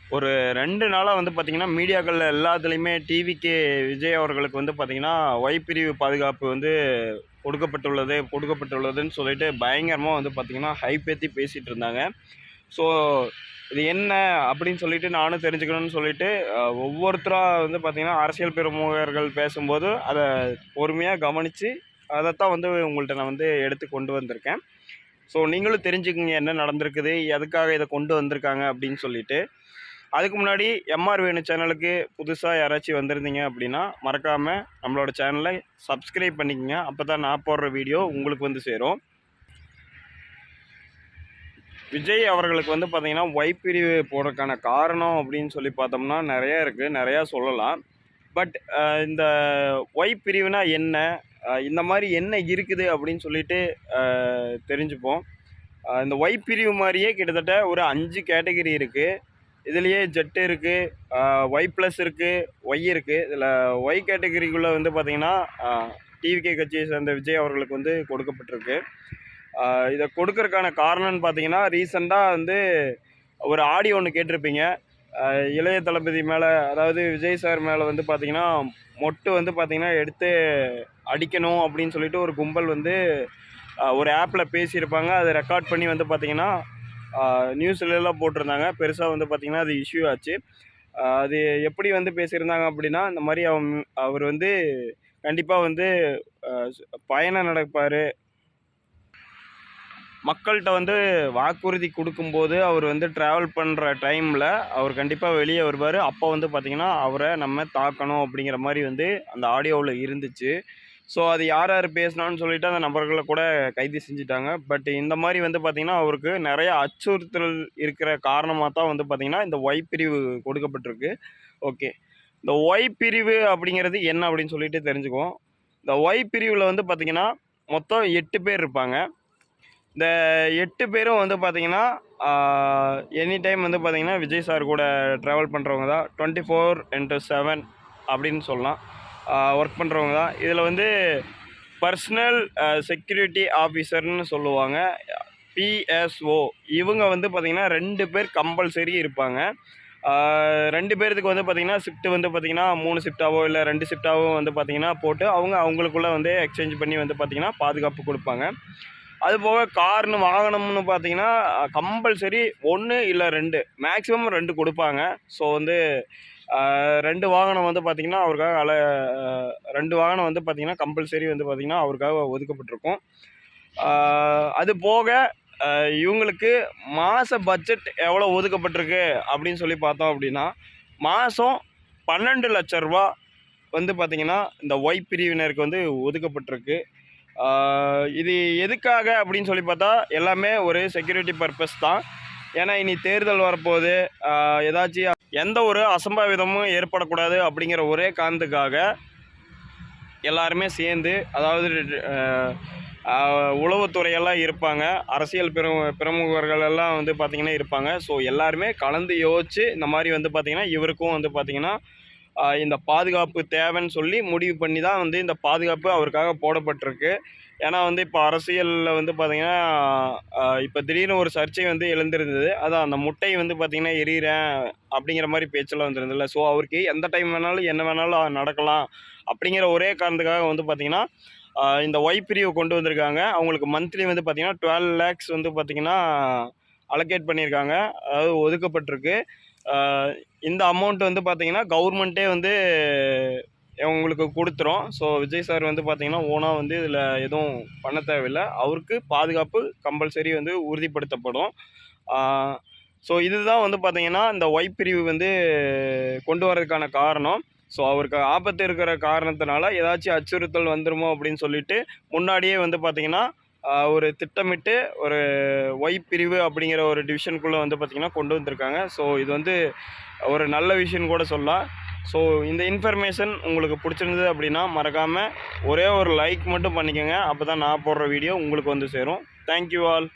ஒரு 2 நாளா வந்து பார்த்தீங்கன்னா, மீடியாக்கள்ல எல்லாத்துலயுமே டிவிகே விஜய் அவர்களுக்கு வந்து பார்த்தீங்கன்னா, ஒய் பிரிவு பாதுகாப்பு வந்து கொடுக்கப்பட்டுள்ளதுன்னு சொல்லிட்டு பயங்கரமா வந்து பார்த்தீங்கன்னா, ஹைப் ஏத்தி பேசிட்டு இருந்தாங்க. ஸோ இது என்ன அப்படின்னு சொல்லிட்டு நானும் தெரிஞ்சுக்கணும்னு சொல்லிட்டு, ஒவ்வொருத்தரா வந்து பார்த்தீங்கன்னா, அரசியல் பிரமுகர்கள் பேசும்போது, அத பொறுமையா கவனிச்சு, அதத்தான் வந்து உங்கள்ட்ட நான் வந்து எடுத்து கொண்டு வந்திருக்கேன். ஸோ நீங்களும் தெரிஞ்சுக்கங்க என்ன நடந்திருக்குது, எதுக்காக இத கொண்டு வந்திருக்காங்க அப்படின்னு சொல்லிட்டு. அதுக்கு முன்னாடி எம்ஆர் வேணு சேனலுக்கு புதுசா யாராச்சும் வந்திருந்தீங்க அப்படின்னா, மறக்காம நம்மளோட சேனலை சப்ஸ்கிரைப் பண்ணிக்கங்க. அப்பதான் நான் போடுற வீடியோ உங்களுக்கு வந்து சேரும். விஜய் அவர்களுக்கு வந்து பார்த்தீங்கன்னா, ஒய் பிரிவு போடுறதுக்கான காரணம் அப்படின்னு சொல்லி பார்த்தோம்னா, நெறைய இருக்கு. நெறையா சொல்லலாம். பட் இந்த ஒய் பிரிவுனா என்ன? இந்த மாரி என்ன இருக்குது அப்படின்னு சொல்லிட்டு தெரிஞ்சுப்போம். இந்த ஒய் பிரிவு மாரியே கிட்டத்தட்ட ஒரு 5 கேட்டகரி இருக்கு. இதுலயே ஜெட் இருக்கு, ஒய் பிளஸ் இருக்கு, ஒய் இருக்கு. இதில ஒய் கேட்டகரிக்குள்ள வந்து பார்த்தீங்கன்னா, டிவிகே கட்சியை சேர்ந்த விஜய் அவர்களுக்கு வந்து கொடுக்கப்பட்டிருக்கு. இத கொடுக்கறக்கான காரணம்னு பார்த்தீங்கன்னா, ரீசென்ட்டா வந்து ஒரு ஆடியோ ஒண்ணு கேட்டிருப்பீங்க. அ இளைய தளபதி மேல, அதாவது விஜய் சார் மேல வந்து பார்த்தீங்கன்னா, மொட்டு வந்து பார்த்தீங்கன்னா, எடுத்து அடிக்கணும் அப்படின்னு சொல்லிட்டு ஒரு கும்பல் வந்து ஒரு ஆப்ல பேசியிருப்பாங்க. அத ரெக்கார்ட் பண்ணி வந்து பார்த்தீங்கன்னா, நியூஸ்லலாம் போட்டிருந்தாங்க. பெருசா வந்து பார்த்தீங்கன்னா, அது இஷ்யூ ஆச்சு. அது எப்படி வந்து பேசியிருந்தாங்க அப்படின்னா, இந்த மாரி அவர் வந்து கண்டிப்பா வந்து அ பயணம் நடப்பாரு. மக்கள்ட்ட வந்து வாக்குறுதி குடுக்கும்போது, அவர் வந்து டிராவல் பண்ற டைம்ல, அவர் கண்டிப்பா வெளிய வருவாரு. அப்போ வந்து பார்த்தீங்கன்னா, அவர நம்ம தாக்கணும் அப்படிங்கிற மாரி வந்து அந்த ஆடியோவுல இருந்துச்சு. ஸோ அது யார் யார் பேசினான்னு சொல்லிட்டு அந்த நபர்கள கூட கைது செஞ்சுட்டாங்க. பட் இந்த மாரி வந்து பார்த்தீங்கன்னா, அவருக்கு நெறைய அச்சுறுத்தல் இருக்கிற காரணமா தான் வந்து பார்த்தீங்கன்னா, இந்த ஒய் பிரிவு கொடுக்கப்பட்டிருக்கு. ஓகே. இந்த ஒய் பிரிவு அப்படிங்கிறது என்ன அப்படின்னு சொல்லிட்டு தெரிஞ்சுக்குவோம். இந்த ஒய் பிரிவுல வந்து பார்த்தீங்கன்னா, மொத்தம் 8 பேர் இருப்பாங்க. இந்த 8 பேரும் வந்து பார்த்தீங்கன்னா, எனி டைம் வந்து பார்த்தீங்கன்னா, விஜய் சார் கூட ட்ராவல் பண்றவங்க தான். 24/7 அப்படின்னு சொல்லலாம். ஒர்க் பண்றவங்க தான். இதில வந்து பர்சனல் செக்யூரிட்டி ஆஃபீசர்ன்னு சொல்லுவாங்க. பிஎஸ்ஓ. இவங்க வந்து பார்த்தீங்கன்னா, 2 பேர் கம்பல்சரி இருப்பாங்க. 2 பேர்த்துக்கு வந்து பார்த்தீங்கன்னா, ஷிஃப்ட் வந்து பார்த்தீங்கன்னா, 3 ஷிஃப்ட்டாவோ இல்ல 2 ஷிஃப்ட்டாவோ வந்து பார்த்தீங்கன்னா போட்டு, அவங்களுக்குள்ள வந்து எக்ஸ்சேஞ்ச் பண்ணி வந்து பார்த்தீங்கன்னா, பாதுகாப்பு குடுப்பாங்க. அதுபோக வாகனம்னு பார்த்தீங்கன்னா, கம்பல்சரி 1 இல்ல 2 மேக்ஸிமம் 2 குடுப்பாங்க. ஸோ வந்து 2 வாகனம் வந்து பார்த்தீங்கன்னா, அவருக்காக 2 வாகனம் வந்து பார்த்தீங்கன்னா, கம்பல்சரி வந்து பார்த்தீங்கன்னா, அவருக்காக ஒதுக்கப்பட்டிருக்கும். அது போக இவங்களுக்கு மாச பட்ஜெட் எவ்வளோ ஒதுக்கப்பட்டிருக்கு அப்படின்னு சொல்லி பார்த்தோம் அப்படின்னா, மாசம் ரூ. 12,00,000 வந்து பார்த்தீங்கன்னா, இந்த ஒய் பிரிவினருக்கு வந்து ஒதுக்கப்பட்டிருக்கு. இது எதுக்காக அப்படின்னு சொல்லி பார்த்தா, எல்லாமே ஒரு செக்யூரிட்டி பர்ப்பஸ் தான். ஏன்னா, இனி தேர்தல் வரப்போகுது. ஏதாச்சும் எந்த ஒரு அசம்பாவிதமும் ஏற்படக்கூடாது அப்படிங்கிற ஒரே காரணத்துக்காக, எல்லாருமே சேர்ந்து, அதாவது உளவுத்துறையெல்லாம் இருப்பாங்க. அரசியல் பிரமுகர்கள் எல்லாம் வந்து பார்த்தீங்கன்னா இருப்பாங்க. ஸோ எல்லாருமே கலந்து யோசிச்சு, இந்த மாரி வந்து பார்த்தீங்கன்னா, இவருக்கும் வந்து பார்த்தீங்கன்னா, இந்த பாதுகாப்பு தேவைன்னு சொல்லி முடிவு பண்ணி தான் வந்து இந்த பாதுகாப்பு அவருக்காக போடப்பட்டிருக்கு. ஏன்னா வந்து இப்போ அரசியல்ல வந்து பார்த்தீங்கன்னா, இப்போ திடீர்னு ஒரு சர்ச்சை வந்து எழுந்திருந்தது. அதான் அந்த முட்டை வந்து பார்த்தீங்கன்னா, எரியிறேன் அப்படிங்கிற மாரி பேச்செல்லாம் வந்திருந்ததுல்ல. ஸோ அவருக்கு எந்த டைம் வேணாலும், என்ன வேணாலும் நடக்கலாம். அப்படிங்கிற ஒரே காரணத்துக்காக வந்து பார்த்தீங்கன்னா, இந்த ஒய் பிரிவு கொண்டு வந்திருக்காங்க. அவங்களுக்கு மந்த்லி வந்து பார்த்தீங்கன்னா, 12 லேக்ஸ் வந்து பார்த்தீங்கன்னா, அலோகேட் பண்ணியிருக்காங்க. அதாவது ஒதுக்கப்பட்டிருக்கு. அ இந்த அமௌண்ட் வந்து பார்த்தீங்கன்னா, கவர்மெண்ட்டே வந்து உங்களுக்கு குடுத்துரும். ஸோ விஜய் சார் வந்து பார்த்தீங்கன்னா, ஓனா வந்து இதில எதுவும் பண்ண தேவையில்ல. அவருக்கு பாதுகாப்பு கம்பல்சரி வந்து உறுதிப்படுத்தப்படும். ஆ ஸோ இதுதான் வந்து பார்த்தீங்கன்னா, இந்த ஒய் பிரிவு வந்து கொண்டு வரதுக்கான காரணம். ஸோ அவருக்கு ஆபத்து இருக்கிற காரணத்தினால, ஏதாச்சும் அச்சுறுத்தல் வந்துருமோ அப்படின்னு சொல்லிட்டு, முன்னாடியே வந்து பார்த்தீங்கன்னா, ஒரு திட்டமிட்டு ஒரு ஒய் பிரிவு அப்படிங்கிற ஒரு டிவிஷனுக்குள்ள வந்து பார்த்தீங்கன்னா, கொண்டு வந்திருக்காங்க. ஸோ இது வந்து ஒரு நல்ல விஷயம்னு கூட சொல்லலாம். ஸோ இந்த இன்ஃபர்மேஷன் உங்களுக்கு பிடிச்சிருந்தது அப்படின்னா, மறக்காம ஒரே ஒரு லைக் மட்டும் பண்ணிக்கங்க. அப்பதான் நான் போடுற வீடியோ உங்களுக்கு வந்து சேரும். Thank you all.